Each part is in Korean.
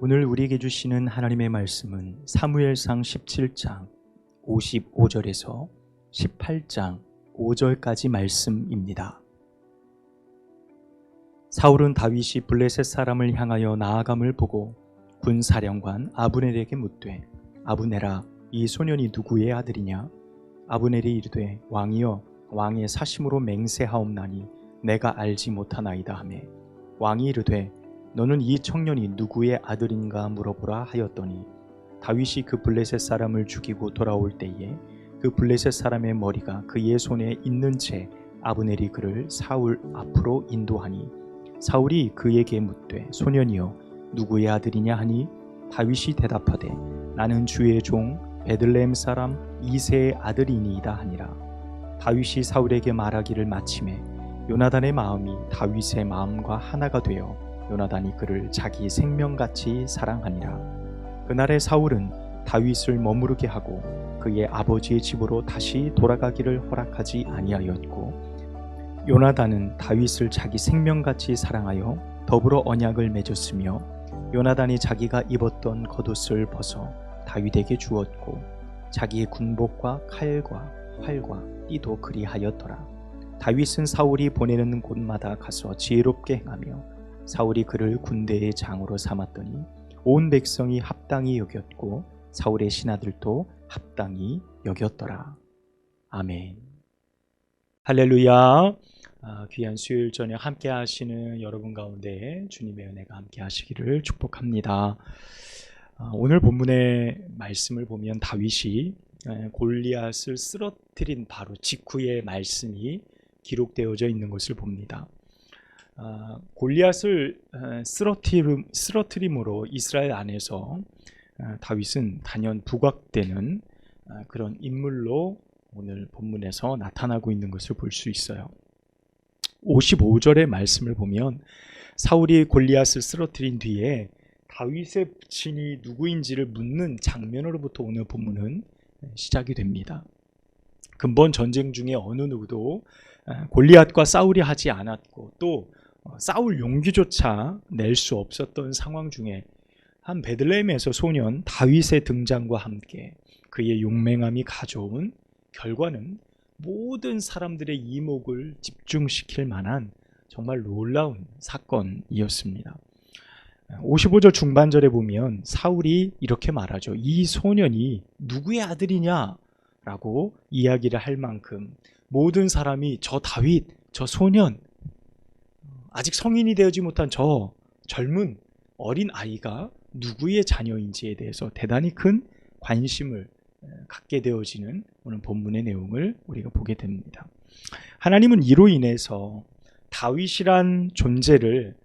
오늘 우리에게 주시는 하나님의 말씀은 사무엘상 17장 55절에서 18장 5절까지 말씀입니다. 사울은 다윗이 블레셋 사람을 향하여 나아감을 보고 군사령관 아브넬에게 묻되, 아브넬아, 이 소년이 누구의 아들이냐? 아브넬이 이르되, 왕이여, 왕의 사심으로 맹세하옵나니 내가 알지 못하나이다 하매, 왕이 이르되, 너는 이 청년이 누구의 아들인가 물어보라 하였더니, 다윗이 그 블레셋 사람을 죽이고 돌아올 때에 그 블레셋 사람의 머리가 그의 손에 있는 채 아브넬이 그를 사울 앞으로 인도하니, 사울이 그에게 묻되, 소년이여, 누구의 아들이냐 하니, 다윗이 대답하되, 나는 주의 종 베들레헴 사람 이새의 아들이니이다 하니라. 다윗이 사울에게 말하기를 마침에 요나단의 마음이 다윗의 마음과 하나가 되어 요나단이 그를 자기 생명같이 사랑하니라. 그날에 사울은 다윗을 머무르게 하고 그의 아버지의 집으로 다시 돌아가기를 허락하지 아니하였고, 요나단은 다윗을 자기 생명같이 사랑하여 더불어 언약을 맺었으며, 요나단이 자기가 입었던 겉옷을 벗어 다윗에게 주었고, 자기의 군복과 칼과 활과 띠도 그리하였더라. 다윗은 사울이 보내는 곳마다 가서 지혜롭게 행하며 사울이 그를 군대의 장으로 삼았더니 온 백성이 합당히 여겼고 사울의 신하들도 합당히 여겼더라. 아멘. 할렐루야. 귀한 수요일 저녁 함께 하시는 여러분 가운데 주님의 은혜가 함께 하시기를 축복합니다. 오늘 본문의 말씀을 보면 다윗이 골리앗을 쓰러뜨린 바로 직후의 말씀이 기록되어져 있는 것을 봅니다. 골리앗을 쓰러뜨림으로 이스라엘 안에서 다윗은 단연 부각되는 그런 인물로 오늘 본문에서 나타나고 있는 것을 볼 수 있어요. 55절의 말씀을 보면 사울이 골리앗을 쓰러뜨린 뒤에 다윗의 부친이 누구인지를 묻는 장면으로부터 오늘 본문은 시작이 됩니다. 근본 전쟁 중에 어느 누구도 골리앗과 싸우려 하지 않았고, 또 싸울 용기조차 낼 수 없었던 상황 중에 한 베들레헴에서 소년 다윗의 등장과 함께 그의 용맹함이 가져온 결과는 모든 사람들의 이목을 집중시킬 만한 정말 놀라운 사건이었습니다. 55절 중반절에 보면 사울이 이렇게 말하죠. 이 소년이 누구의 아들이냐? 라고 이야기를 할 만큼 모든 사람이 저 다윗, 저 소년, 아직 성인이 되지 못한 저 젊은 어린 아이가 누구의 자녀인지에 대해서 대단히 큰 관심을 갖게 되어지는 오늘 본문의 내용을 우리가 보게 됩니다. 하나님은 이로 인해서 다윗이란 존재를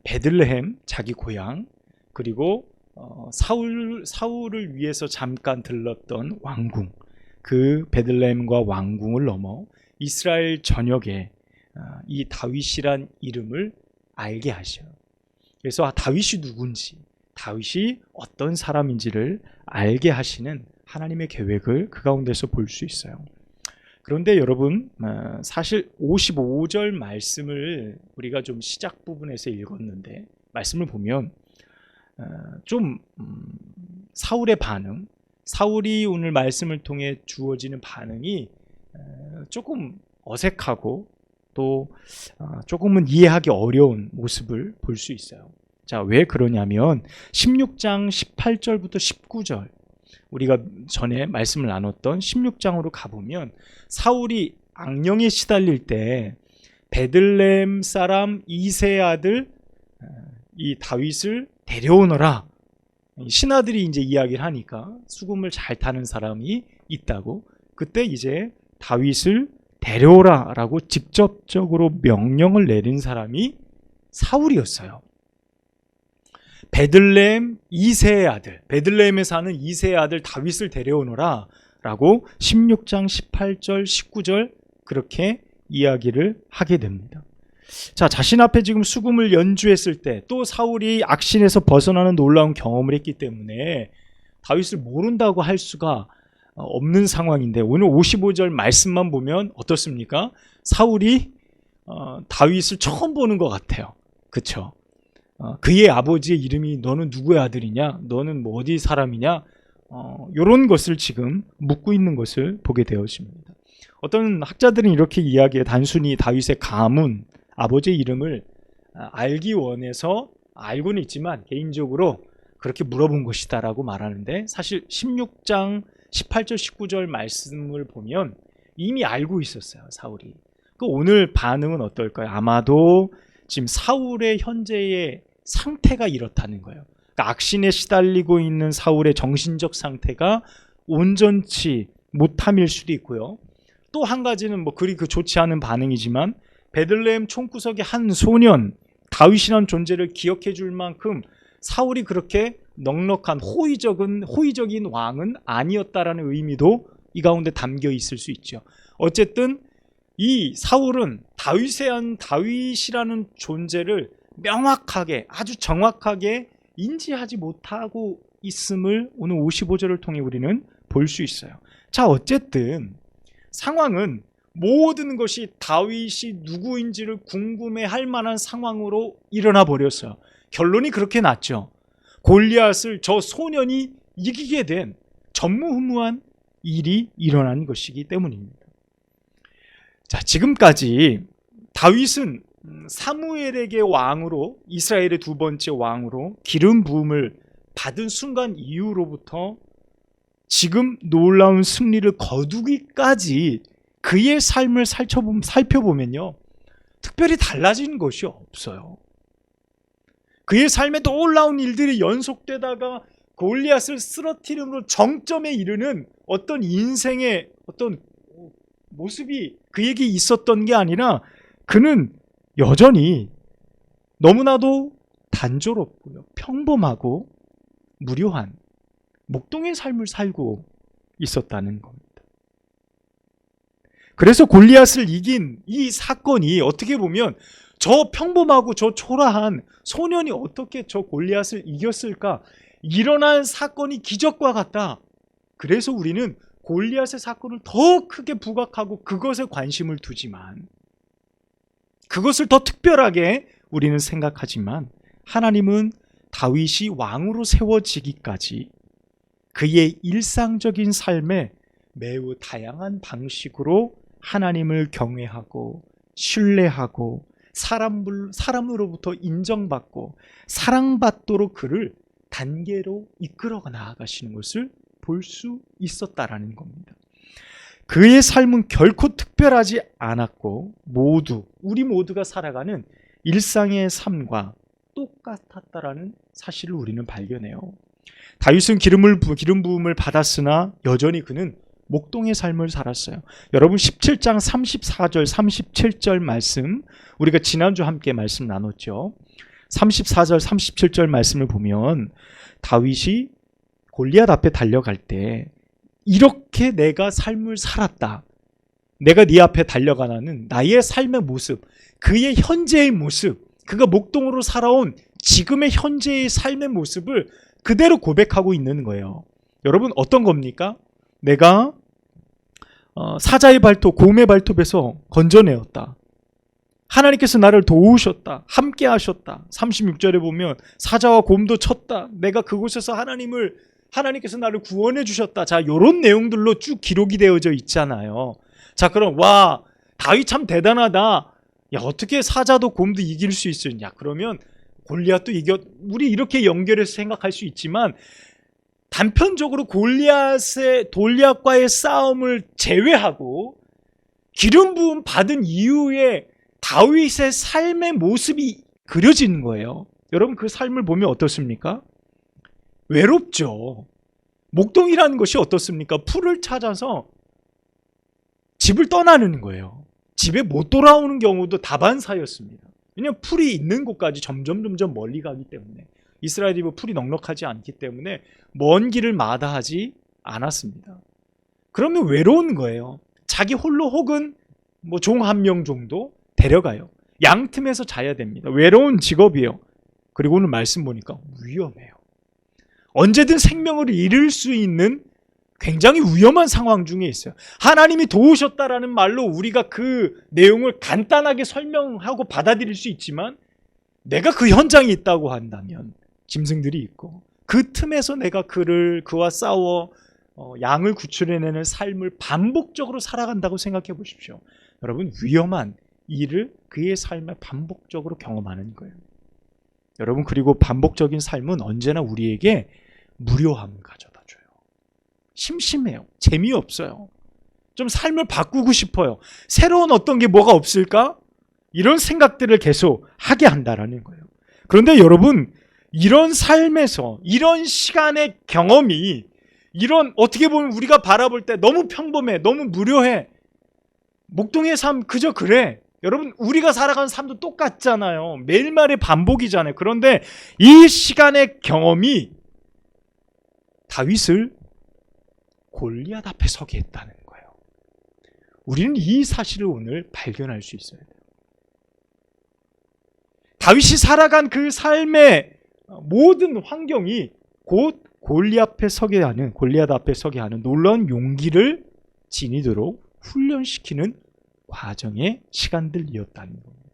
베들레헴, 자기 고향, 그리고 사울을 위해서 잠깐 들렀던 왕궁, 그 베들레헴과 왕궁을 넘어 이스라엘 전역에 이 다윗이란 이름을 알게 하셔요. 그래서 다윗이 누군지, 다윗이 어떤 사람인지를 알게 하시는 하나님의 계획을 그 가운데서 볼 수 있어요. 그런데 여러분, 사실 55절 말씀을 우리가 좀 시작 부분에서 읽었는데, 말씀을 보면 좀 사울의 반응, 사울이 오늘 말씀을 통해 주어지는 반응이 조금 어색하고 또 조금은 이해하기 어려운 모습을 볼 수 있어요. 자, 왜 그러냐면 16장 18절부터 19절, 우리가 전에 말씀을 나눴던 16장으로 가보면 사울이 악령에 시달릴 때 베들레헴 사람 이새의 아들 이 다윗을 데려오너라, 신하들이 이제 이야기를 하니까 수금을 잘 타는 사람이 있다고, 그때 이제 다윗을 데려오라 라고 직접적으로 명령을 내린 사람이 사울이었어요. 베들레헴 이새의 아들, 베들레헴에 사는 이새의 아들 다윗을 데려오너라 라고 16장 18절 19절 그렇게 이야기를 하게 됩니다. 자, 자신 앞에 지금 수금을 연주했을 때 또 사울이 악신에서 벗어나는 놀라운 경험을 했기 때문에 다윗을 모른다고 할 수가 없는 상황인데, 오늘 55절 말씀만 보면 어떻습니까? 사울이 다윗을 처음 보는 것 같아요. 그렇죠? 그의 아버지의 이름이 너는 누구의 아들이냐? 너는 뭐 어디 사람이냐? 이런 것을 지금 묻고 있는 것을 보게 되었습니다. 어떤 학자들은 이렇게 이야기해. 단순히 다윗의 가문, 아버지의 이름을 알기 원해서 알고는 있지만 개인적으로 그렇게 물어본 것이다라고 말하는데, 사실 16장 18절 19절 말씀을 보면 이미 알고 있었어요, 사울이. 오늘 반응은 어떨까요? 아마도 지금 사울의 현재의 상태가 이렇다는 거예요. 그러니까 악신에 시달리고 있는 사울의 정신적 상태가 온전치 못함일 수도 있고요. 또 한 가지는 뭐 그리 좋지 않은 반응이지만, 베들레헴 총구석의 한 소년 다윗이라는 존재를 기억해 줄 만큼 사울이 그렇게 넉넉한 호의적인 왕은 아니었다라는 의미도 이 가운데 담겨 있을 수 있죠. 어쨌든 이 사울은 다윗이라는 존재를 명확하게, 아주 정확하게 인지하지 못하고 있음을 오늘 55절을 통해 우리는 볼 수 있어요. 자, 어쨌든 상황은 모든 것이 다윗이 누구인지를 궁금해할 만한 상황으로 일어나 버렸어요. 결론이 그렇게 났죠. 골리앗을 저 소년이 이기게 된 전무후무한 일이 일어난 것이기 때문입니다. 자, 지금까지 다윗은 사무엘에게 왕으로, 이스라엘의 두 번째 왕으로 기름 부음을 받은 순간 이후로부터 지금 놀라운 승리를 거두기까지 그의 삶을 살펴보면요, 특별히 달라진 것이 없어요. 그의 삶에 놀라운 일들이 연속되다가 골리앗을 쓰러뜨림으로 정점에 이르는 어떤 인생의 어떤 모습이 그에게 있었던 게 아니라, 그는 여전히 너무나도 단조롭고요, 평범하고 무료한 목동의 삶을 살고 있었다는 겁니다. 그래서 골리앗을 이긴 이 사건이 어떻게 보면 저 평범하고 저 초라한 소년이 어떻게 저 골리앗을 이겼을까? 일어난 사건이 기적과 같다. 그래서 우리는 골리앗의 사건을 더 크게 부각하고 그것에 관심을 두지만, 그것을 더 특별하게 우리는 생각하지만, 하나님은 다윗이 왕으로 세워지기까지 그의 일상적인 삶에 매우 다양한 방식으로 하나님을 경외하고 신뢰하고 사람으로부터 인정받고 사랑받도록 그를 단계로 이끌어 나아가시는 것을 볼 수 있었다라는 겁니다. 그의 삶은 결코 특별하지 않았고 우리 모두가 살아가는 일상의 삶과 똑같았다라는 사실을 우리는 발견해요. 다윗은 기름 부음을 받았으나 여전히 그는 목동의 삶을 살았어요. 여러분 17장 34절 37절 말씀, 우리가 지난주 함께 말씀 나눴죠. 34절 37절 말씀을 보면 다윗이 골리앗 앞에 달려갈 때 이렇게 내가 삶을 살았다, 내가 네 앞에 달려가는 나의 삶의 모습, 그의 현재의 모습, 그가 목동으로 살아온 지금의 현재의 삶의 모습을 그대로 고백하고 있는 거예요. 여러분 어떤 겁니까? 내가 사자의 발톱, 곰의 발톱에서 건져내었다. 하나님께서 나를 도우셨다. 함께 하셨다. 36절에 보면 사자와 곰도 쳤다. 내가 그곳에서 하나님께서 나를 구원해 주셨다. 자, 이런 내용들로 쭉 기록이 되어져 있잖아요. 자, 그럼 와, 다윗 참 대단하다. 야, 어떻게 사자도 곰도 이길 수 있었냐? 그러면 골리앗도 우리 이렇게 연결해서 생각할 수 있지만, 단편적으로 골리앗과의 싸움을 제외하고 기름 부음 받은 이후에 다윗의 삶의 모습이 그려지는 거예요. 여러분 그 삶을 보면 어떻습니까? 외롭죠. 목동이라는 것이 어떻습니까? 풀을 찾아서 집을 떠나는 거예요. 집에 못 돌아오는 경우도 다반사였습니다. 왜냐하면 풀이 있는 곳까지 점점 멀리 가기 때문에, 이스라엘이 풀이 넉넉하지 않기 때문에 먼 길을 마다하지 않았습니다. 그러면 외로운 거예요. 자기 홀로 혹은 종 한 명 정도 데려가요. 양틈에서 자야 됩니다. 외로운 직업이에요. 그리고 오늘 말씀 보니까 위험해요. 언제든 생명을 잃을 수 있는 굉장히 위험한 상황 중에 있어요. 하나님이 도우셨다라는 말로 우리가 그 내용을 간단하게 설명하고 받아들일 수 있지만, 내가 그 현장에 있다고 한다면 짐승들이 있고 그 틈에서 내가 그와 싸워 양을 구출해내는 삶을 반복적으로 살아간다고 생각해 보십시오. 여러분, 위험한 일을 그의 삶에 반복적으로 경험하는 거예요. 여러분, 그리고 반복적인 삶은 언제나 우리에게 무료함을 가져다 줘요. 심심해요. 재미없어요. 좀 삶을 바꾸고 싶어요. 새로운 어떤 게 뭐가 없을까? 이런 생각들을 계속 하게 한다라는 거예요. 그런데 여러분, 이런 삶에서 이런 시간의 경험이 이런 어떻게 보면 우리가 바라볼 때 너무 평범해, 너무 무료해. 목동의 삶 그저 그래. 여러분, 우리가 살아가는 삶도 똑같잖아요. 매일매일의 반복이잖아요. 그런데 이 시간의 경험이 다윗을 골리앗 앞에 서게 했다는 거예요. 우리는 이 사실을 오늘 발견할 수 있어야 돼요. 다윗이 살아간 그 삶의 모든 환경이 곧 골리앗 앞에 서게 하는 놀라운 용기를 지니도록 훈련시키는 과정의 시간들이었다는 겁니다.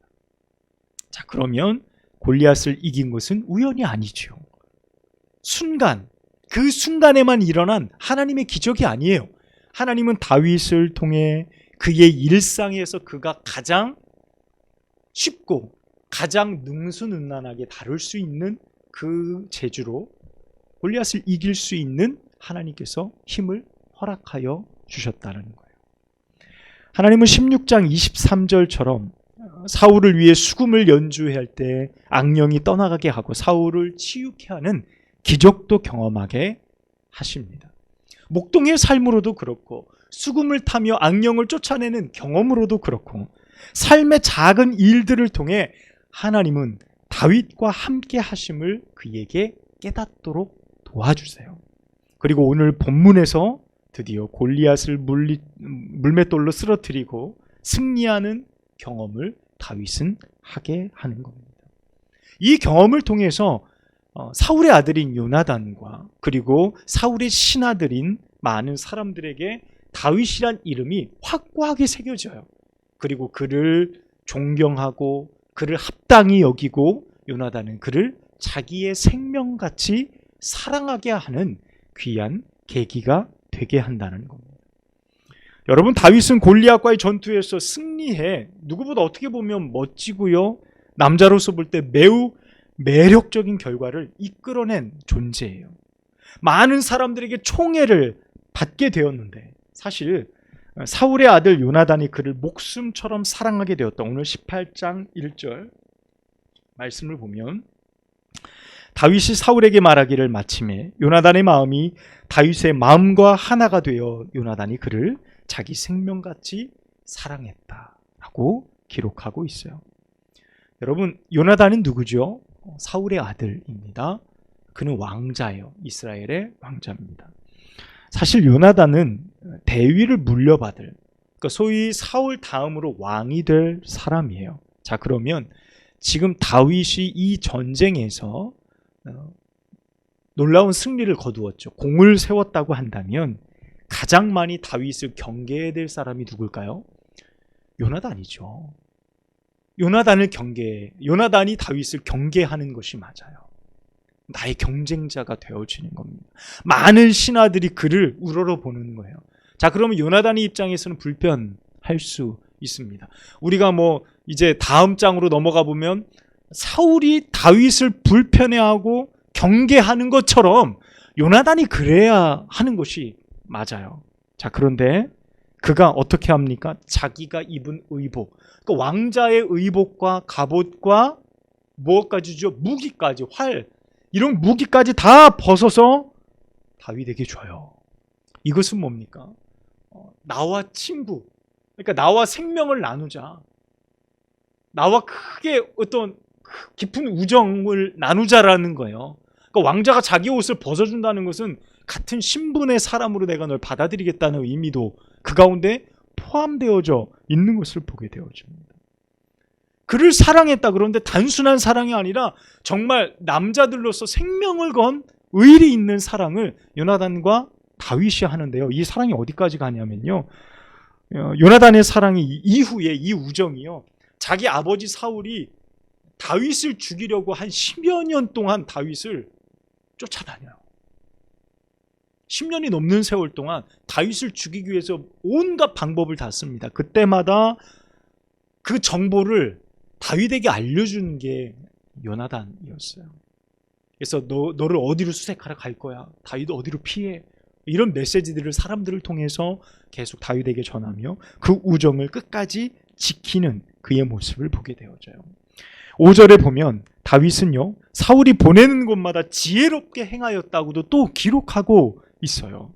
자, 그러면 골리앗을 이긴 것은 우연이 아니죠. 그 순간에만 일어난 하나님의 기적이 아니에요. 하나님은 다윗을 통해 그의 일상에서 그가 가장 쉽고 가장 능수능란하게 다룰 수 있는 그 재주로 골리앗을 이길 수 있는 하나님께서 힘을 허락하여 주셨다는 거예요. 하나님은 16장 23절처럼 사울을 위해 수금을 연주할 때 악령이 떠나가게 하고 사울을 치유케 하는 기적도 경험하게 하십니다. 목동의 삶으로도 그렇고 수금을 타며 악령을 쫓아내는 경험으로도 그렇고 삶의 작은 일들을 통해 하나님은 다윗과 함께 하심을 그에게 깨닫도록 도와주세요. 그리고 오늘 본문에서 드디어 골리앗을 물맷돌로 쓰러뜨리고 승리하는 경험을 다윗은 하게 하는 겁니다. 이 경험을 통해서 사울의 아들인 요나단과 그리고 사울의 신하들인 많은 사람들에게 다윗이란 이름이 확고하게 새겨져요. 그리고 그를 존경하고 그를 합당히 여기고 요나단은 그를 자기의 생명같이 사랑하게 하는 귀한 계기가 되게 한다는 겁니다. 여러분, 다윗은 골리앗과의 전투에서 승리해 누구보다 어떻게 보면 멋지고요, 남자로서 볼 때 매우 매력적인 결과를 이끌어낸 존재예요. 많은 사람들에게 총애를 받게 되었는데 사실 사울의 아들 요나단이 그를 목숨처럼 사랑하게 되었다. 오늘 18장 1절 말씀을 보면 다윗이 사울에게 말하기를 마침에 요나단의 마음이 다윗의 마음과 하나가 되어 요나단이 그를 자기 생명같이 사랑했다라고 기록하고 있어요. 여러분, 요나단은 누구죠? 사울의 아들입니다. 그는 왕자예요. 이스라엘의 왕자입니다. 사실 요나단은 대위를 물려받을, 그러니까 소위 사울 다음으로 왕이 될 사람이에요. 자, 그러면 지금 다윗이 이 전쟁에서 놀라운 승리를 거두었죠. 공을 세웠다고 한다면 가장 많이 다윗을 경계해야 될 사람이 누굴까요? 요나단이죠. 요나단이 다윗을 경계하는 것이 맞아요. 나의 경쟁자가 되어지는 겁니다. 많은 신하들이 그를 우러러보는 거예요. 자, 그러면 요나단의 입장에서는 불편할 수 있습니다. 우리가 이제 다음 장으로 넘어가 보면 사울이 다윗을 불편해하고 경계하는 것처럼 요나단이 그래야 하는 것이 맞아요. 자, 그런데 그가 어떻게 합니까? 자기가 입은 의복, 그러니까 왕자의 의복과 갑옷과 무엇까지죠? 무기까지, 활, 이런 무기까지 다 벗어서 다윗에게 줘요. 이것은 뭡니까? 나와 친구, 그러니까 나와 생명을 나누자, 나와 크게 어떤 깊은 우정을 나누자라는 거예요. 그러니까 왕자가 자기 옷을 벗어준다는 것은 같은 신분의 사람으로 내가 널 받아들이겠다는 의미도 그 가운데 포함되어져 있는 것을 보게 되어집니다. 그를 사랑했다. 그런데 단순한 사랑이 아니라 정말 남자들로서 생명을 건 의리 있는 사랑을 요나단과 다윗이 하는데요. 이 사랑이 어디까지 가냐면요, 요나단의 사랑이 이후에 이 우정이요, 자기 아버지 사울이 다윗을 죽이려고 한 10여 년 동안 다윗을 쫓아다녀요. 10년이 넘는 세월 동안 다윗을 죽이기 위해서 온갖 방법을 다 씁니다. 그때마다 그 정보를 다윗에게 알려주는 게 요나단이었어요. 그래서 너를 어디로 수색하러 갈 거야, 다윗 어디로 피해, 이런 메시지들을 사람들을 통해서 계속 다윗에게 전하며 그 우정을 끝까지 지키는 그의 모습을 보게 되어져요. 5절에 보면 다윗은요, 사울이 보내는 곳마다 지혜롭게 행하였다고도 또 기록하고 있어요.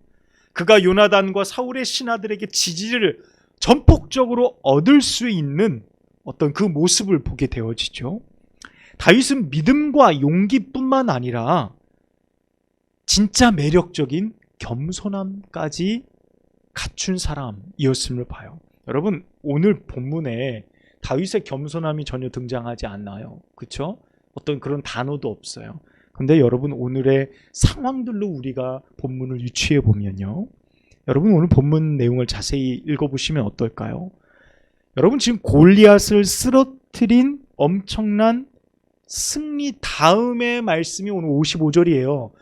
그가 요나단과 사울의 신하들에게 지지를 전폭적으로 얻을 수 있는 어떤 그 모습을 보게 되어지죠. 다윗은 믿음과 용기뿐만 아니라 진짜 매력적인 겸손함까지 갖춘 사람이었음을 봐요. 여러분, 오늘 본문에 다윗의 겸손함이 전혀 등장하지 않나요? 그렇죠? 어떤 그런 단어도 없어요. 근데 여러분, 오늘의 상황들로 우리가 본문을 유추해 보면요, 여러분 오늘 본문 내용을 자세히 읽어보시면 어떨까요? 여러분, 지금 골리앗을 쓰러뜨린 엄청난 승리 다음의 말씀이 오늘 55절이에요.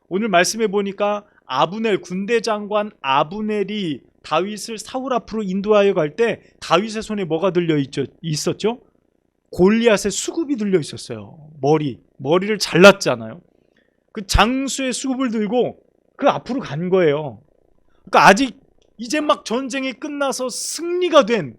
오늘 말씀해 보니까 아브넬, 군대 장관 아브넬이 다윗을 사울 앞으로 인도하여 갈 때 다윗의 손에 뭐가 들려 있었죠? 골리앗의 수급이 들려 있었어요. 머리를 잘랐잖아요. 그 장수의 수급을 들고 그 앞으로 간 거예요. 그러니까 아직 이제 막 전쟁이 끝나서 승리가 된,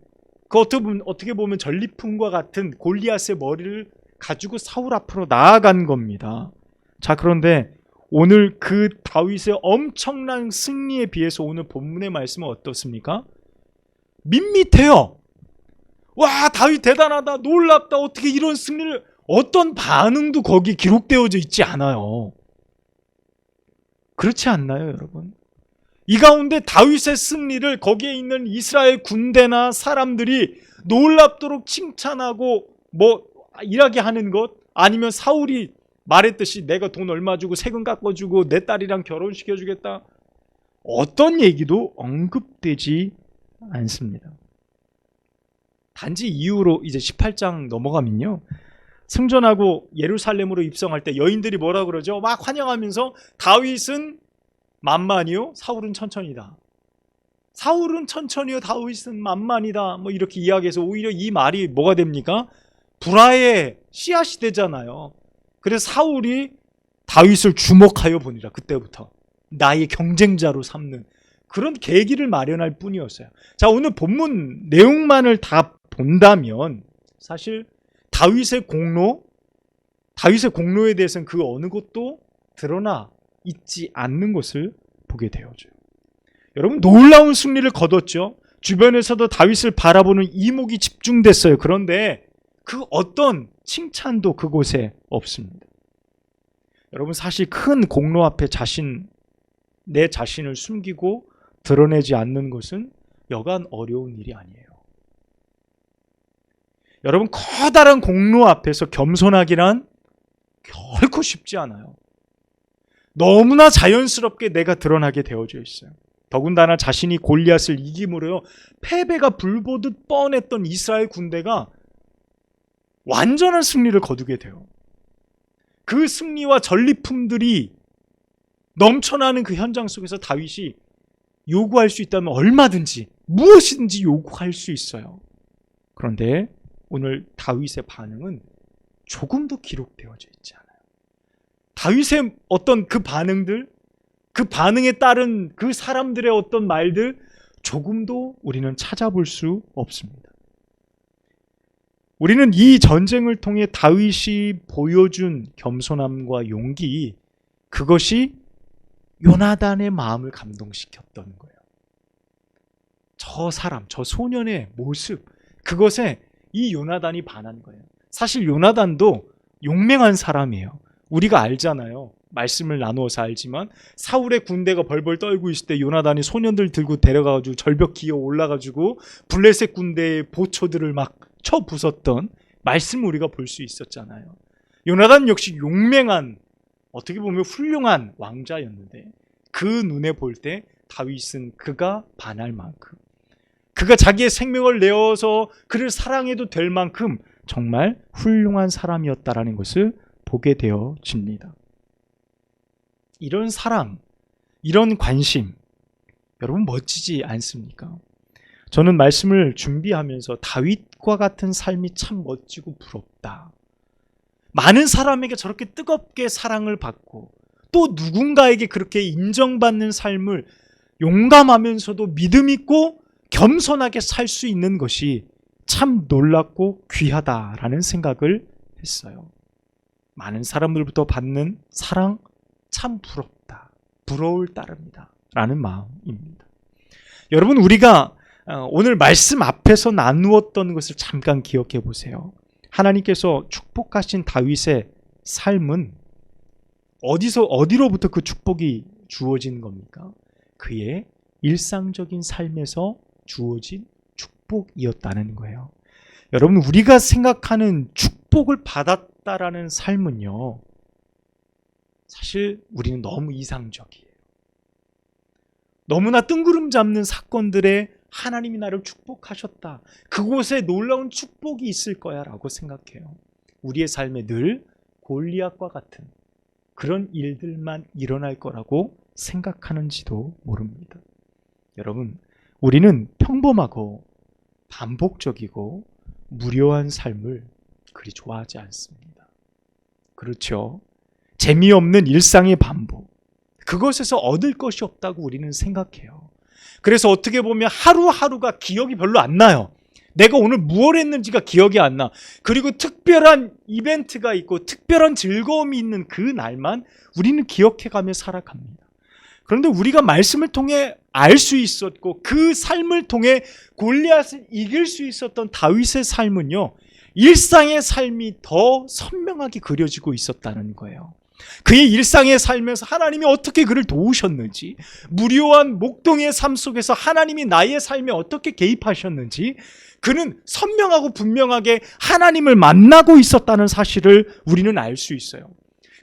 그 어떻게 보면 전리품과 같은 골리앗의 머리를 가지고 사울 앞으로 나아간 겁니다. 자, 그런데 오늘 그 다윗의 엄청난 승리에 비해서 오늘 본문의 말씀은 어떻습니까? 밋밋해요. 와, 다윗 대단하다, 놀랍다, 어떻게 이런 승리를, 어떤 반응도 거기 기록되어져 있지 않아요. 그렇지 않나요, 여러분? 이 가운데 다윗의 승리를 거기에 있는 이스라엘 군대나 사람들이 놀랍도록 칭찬하고 일하게 하는 것, 아니면 사울이 말했듯이 내가 돈 얼마 주고 세금 깎아주고 내 딸이랑 결혼시켜주겠다, 어떤 얘기도 언급되지 않습니다. 단지 이후로 이제 18장 넘어가면요, 승전하고 예루살렘으로 입성할 때 여인들이 뭐라 그러죠? 막 환영하면서 다윗은 만만이요, 사울은 천천히다. 사울은 천천히요, 다윗은 만만이다. 이렇게 이야기해서 오히려 이 말이 뭐가 됩니까? 불화의 씨앗이 되잖아요. 그래서 사울이 다윗을 주목하여 보니라, 그때부터 나의 경쟁자로 삼는 그런 계기를 마련할 뿐이었어요. 자, 오늘 본문 내용만을 다 본다면 사실 다윗의 공로에 대해서는 그 어느 것도 드러나 있지 않는 것을 보게 되어져요. 여러분, 놀라운 승리를 거뒀죠. 주변에서도 다윗을 바라보는 이목이 집중됐어요. 그런데 그 어떤 칭찬도 그곳에 없습니다. 여러분, 사실 큰 공로 앞에 내 자신을 숨기고 드러내지 않는 것은 여간 어려운 일이 아니에요. 여러분, 커다란 공로 앞에서 겸손하기란 결코 쉽지 않아요. 너무나 자연스럽게 내가 드러나게 되어져 있어요. 더군다나 자신이 골리앗을 이김으로요, 패배가 불보듯 뻔했던 이스라엘 군대가 완전한 승리를 거두게 돼요. 그 승리와 전리품들이 넘쳐나는 그 현장 속에서 다윗이 요구할 수 있다면 얼마든지 무엇이든지 요구할 수 있어요. 그런데 오늘 다윗의 반응은 조금도 기록되어져 있지 않아요. 다윗의 어떤 그 반응들, 그 반응에 따른 그 사람들의 어떤 말들, 조금도 우리는 찾아볼 수 없습니다. 우리는 이 전쟁을 통해 다윗이 보여준 겸손함과 용기, 그것이 요나단의 마음을 감동시켰던 거예요. 저 소년의 모습, 그것에 이 요나단이 반한 거예요. 사실 요나단도 용맹한 사람이에요. 우리가 알잖아요. 말씀을 나누어서 알지만 사울의 군대가 벌벌 떨고 있을 때 요나단이 소년들 들고 데려가가지고 절벽 기어 올라가지고 블레셋 군대의 보초들을 막 쳐 부쉈던 말씀을 우리가 볼 수 있었잖아요. 요나단 역시 용맹한, 어떻게 보면 훌륭한 왕자였는데 그 눈에 볼 때 다윗은 그가 반할 만큼, 그가 자기의 생명을 내어서 그를 사랑해도 될 만큼 정말 훌륭한 사람이었다라는 것을 보게 되어집니다. 이런 사랑, 이런 관심, 여러분 멋지지 않습니까? 저는 말씀을 준비하면서 다윗과 같은 삶이 참 멋지고 부럽다. 많은 사람에게 저렇게 뜨겁게 사랑을 받고 또 누군가에게 그렇게 인정받는 삶을 용감하면서도 믿음 있고 겸손하게 살 수 있는 것이 참 놀랍고 귀하다라는 생각을 했어요. 많은 사람들부터 받는 사랑 참 부럽다. 부러울 따름이다. 라는 마음입니다. 여러분, 우리가 오늘 말씀 앞에서 나누었던 것을 잠깐 기억해 보세요. 하나님께서 축복하신 다윗의 삶은 어디로부터 그 축복이 주어진 겁니까? 그의 일상적인 삶에서 주어진 축복이었다는 거예요. 여러분, 우리가 생각하는 축복을 받았다라는 삶은요, 사실 우리는 너무 이상적이에요. 너무나 뜬구름 잡는 사건들에 하나님이 나를 축복하셨다, 그곳에 놀라운 축복이 있을 거야 라고 생각해요. 우리의 삶에 늘 골리앗과 같은 그런 일들만 일어날 거라고 생각하는지도 모릅니다. 여러분, 우리는 평범하고 반복적이고 무료한 삶을 그리 좋아하지 않습니다. 그렇죠? 재미없는 일상의 반복, 그것에서 얻을 것이 없다고 우리는 생각해요. 그래서 어떻게 보면 하루하루가 기억이 별로 안 나요. 내가 오늘 무엇을 했는지가 기억이 안 나. 그리고 특별한 이벤트가 있고 특별한 즐거움이 있는 그 날만 우리는 기억해가며 살아갑니다. 그런데 우리가 말씀을 통해 알 수 있었고 그 삶을 통해 골리앗을 이길 수 있었던 다윗의 삶은요, 일상의 삶이 더 선명하게 그려지고 있었다는 거예요. 그의 일상의 삶에서 하나님이 어떻게 그를 도우셨는지, 무료한 목동의 삶 속에서 하나님이 나의 삶에 어떻게 개입하셨는지, 그는 선명하고 분명하게 하나님을 만나고 있었다는 사실을 우리는 알 수 있어요.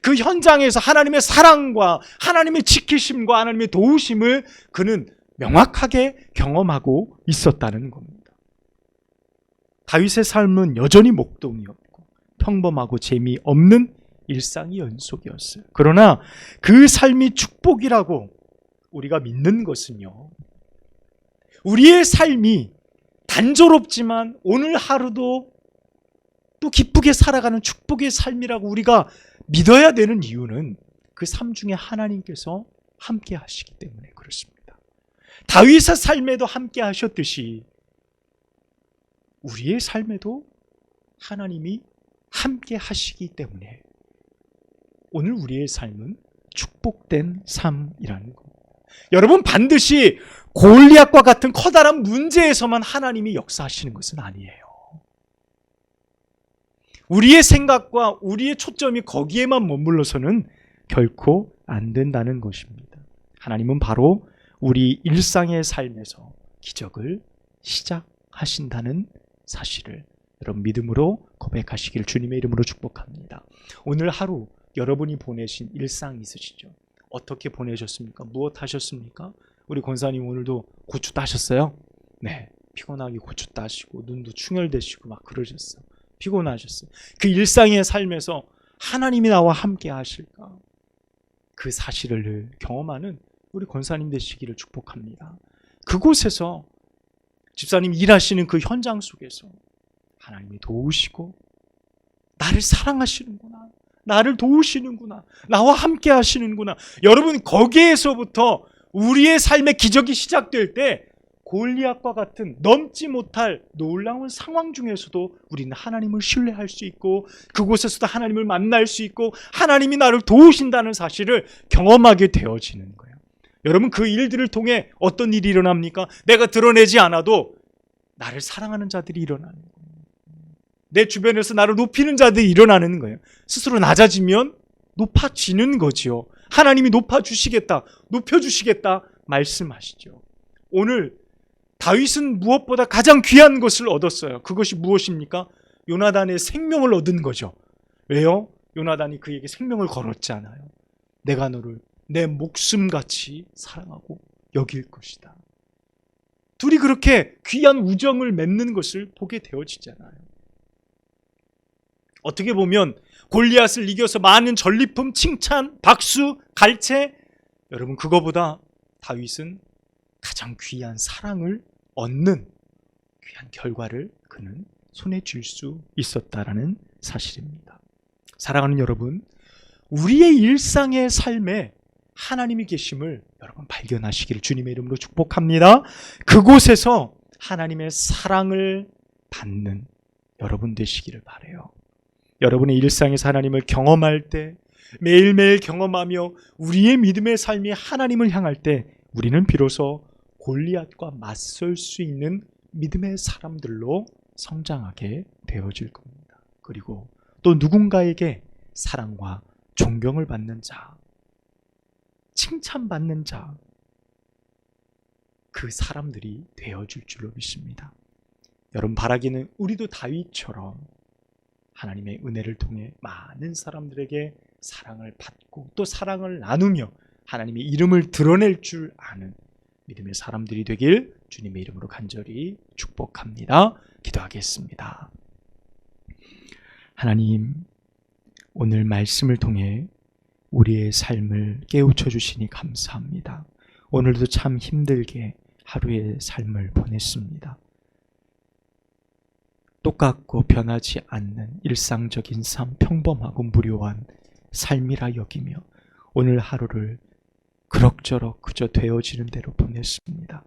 그 현장에서 하나님의 사랑과 하나님의 지키심과 하나님의 도우심을 그는 명확하게 경험하고 있었다는 겁니다. 다윗의 삶은 여전히 목동이었고 평범하고 재미없는 일상의 연속이었어요. 그러나 그 삶이 축복이라고 우리가 믿는 것은요, 우리의 삶이 단조롭지만 오늘 하루도 또 기쁘게 살아가는 축복의 삶이라고 우리가 믿어야 되는 이유는 그 삶 중에 하나님께서 함께 하시기 때문에 그렇습니다. 다윗의 삶에도 함께 하셨듯이 우리의 삶에도 하나님이 함께 하시기 때문에 오늘 우리의 삶은 축복된 삶이라는 겁니다. 여러분, 반드시 골리앗과 같은 커다란 문제에서만 하나님이 역사하시는 것은 아니에요. 우리의 생각과 우리의 초점이 거기에만 머물러서는 결코 안 된다는 것입니다. 하나님은 바로 우리 일상의 삶에서 기적을 시작하신다는 사실을 여러분 믿음으로 고백하시기를 주님의 이름으로 축복합니다. 오늘 하루 여러분이 보내신 일상 있으시죠? 어떻게 보내셨습니까? 무엇 하셨습니까? 우리 권사님 오늘도 고추 따셨어요? 네, 피곤하게 고추 따시고 눈도 충혈되시고 막 그러셨어요. 피곤하셨어요. 그 일상의 삶에서 하나님이 나와 함께 하실까? 그 사실을 늘 경험하는 우리 권사님 되시기를 축복합니다. 그곳에서 집사님 일하시는 그 현장 속에서 하나님이 도우시고 나를 사랑하시는구나, 나를 도우시는구나, 나와 함께 하시는구나. 여러분, 거기에서부터 우리의 삶의 기적이 시작될 때 골리앗과 같은 넘지 못할 놀라운 상황 중에서도 우리는 하나님을 신뢰할 수 있고 그곳에서도 하나님을 만날 수 있고 하나님이 나를 도우신다는 사실을 경험하게 되어지는 거예요. 여러분, 그 일들을 통해 어떤 일이 일어납니까? 내가 드러내지 않아도 나를 사랑하는 자들이 일어나는 거예요. 내 주변에서 나를 높이는 자들이 일어나는 거예요. 스스로 낮아지면 높아지는 거지요. 하나님이 높아주시겠다, 높여주시겠다 말씀하시죠. 오늘 다윗은 무엇보다 가장 귀한 것을 얻었어요. 그것이 무엇입니까? 요나단의 생명을 얻은 거죠. 왜요? 요나단이 그에게 생명을 걸었잖아요. 내가 너를 내 목숨같이 사랑하고 여길 것이다. 둘이 그렇게 귀한 우정을 맺는 것을 보게 되어지잖아요. 어떻게 보면 골리앗을 이겨서 많은 전리품, 칭찬, 박수, 갈채, 여러분 그거보다 다윗은 가장 귀한 사랑을 얻는 귀한 결과를 그는 손에 쥘 수 있었다라는 사실입니다. 사랑하는 여러분, 우리의 일상의 삶에 하나님이 계심을 여러분 발견하시기를 주님의 이름으로 축복합니다. 그곳에서 하나님의 사랑을 받는 여러분 되시기를 바라요. 여러분의 일상에서 하나님을 경험할 때, 매일매일 경험하며 우리의 믿음의 삶이 하나님을 향할 때 우리는 비로소 골리앗과 맞설 수 있는 믿음의 사람들로 성장하게 되어질 겁니다. 그리고 또 누군가에게 사랑과 존경을 받는 자, 칭찬받는 자, 그 사람들이 되어질 줄로 믿습니다. 여러분 바라기는 우리도 다윗처럼 하나님의 은혜를 통해 많은 사람들에게 사랑을 받고 또 사랑을 나누며 하나님의 이름을 드러낼 줄 아는 믿음의 사람들이 되길 주님의 이름으로 간절히 축복합니다. 기도하겠습니다. 하나님, 오늘 말씀을 통해 우리의 삶을 깨우쳐 주시니 감사합니다. 오늘도 참 힘들게 하루의 삶을 보냈습니다. 똑같고 변하지 않는 일상적인 삶, 평범하고 무료한 삶이라 여기며 오늘 하루를 그럭저럭 그저 되어지는 대로 보냈습니다.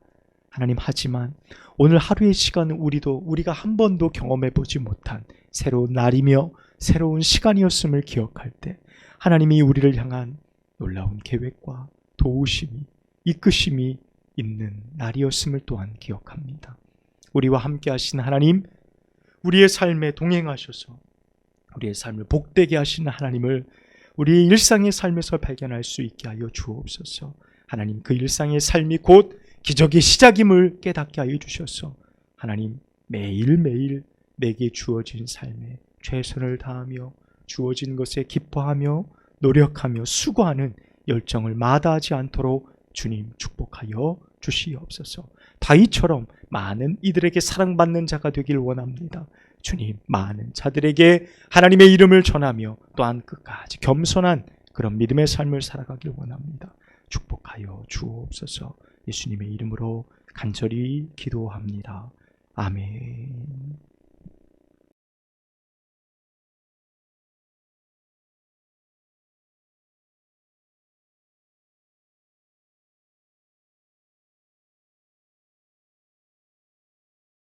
하나님, 하지만 오늘 하루의 시간은 우리가 한 번도 경험해보지 못한 새로운 날이며 새로운 시간이었음을 기억할 때 하나님이 우리를 향한 놀라운 계획과 도우심이, 이끄심이 있는 날이었음을 또한 기억합니다. 우리와 함께 하신 하나님, 우리의 삶에 동행하셔서 우리의 삶을 복되게 하시는 하나님을 우리의 일상의 삶에서 발견할 수 있게 하여 주옵소서. 하나님, 그 일상의 삶이 곧 기적의 시작임을 깨닫게 하여 주셔서 하나님, 매일매일 내게 주어진 삶에 최선을 다하며 주어진 것에 기뻐하며 노력하며 수고하는 열정을 마다하지 않도록 주님 축복하여 주시옵소서. 다윗처럼 많은 이들에게 사랑받는 자가 되길 원합니다. 주님, 많은 자들에게 하나님의 이름을 전하며 또한 끝까지 겸손한 그런 믿음의 삶을 살아가길 원합니다. 축복하여 주옵소서. 예수님의 이름으로 간절히 기도합니다. 아멘.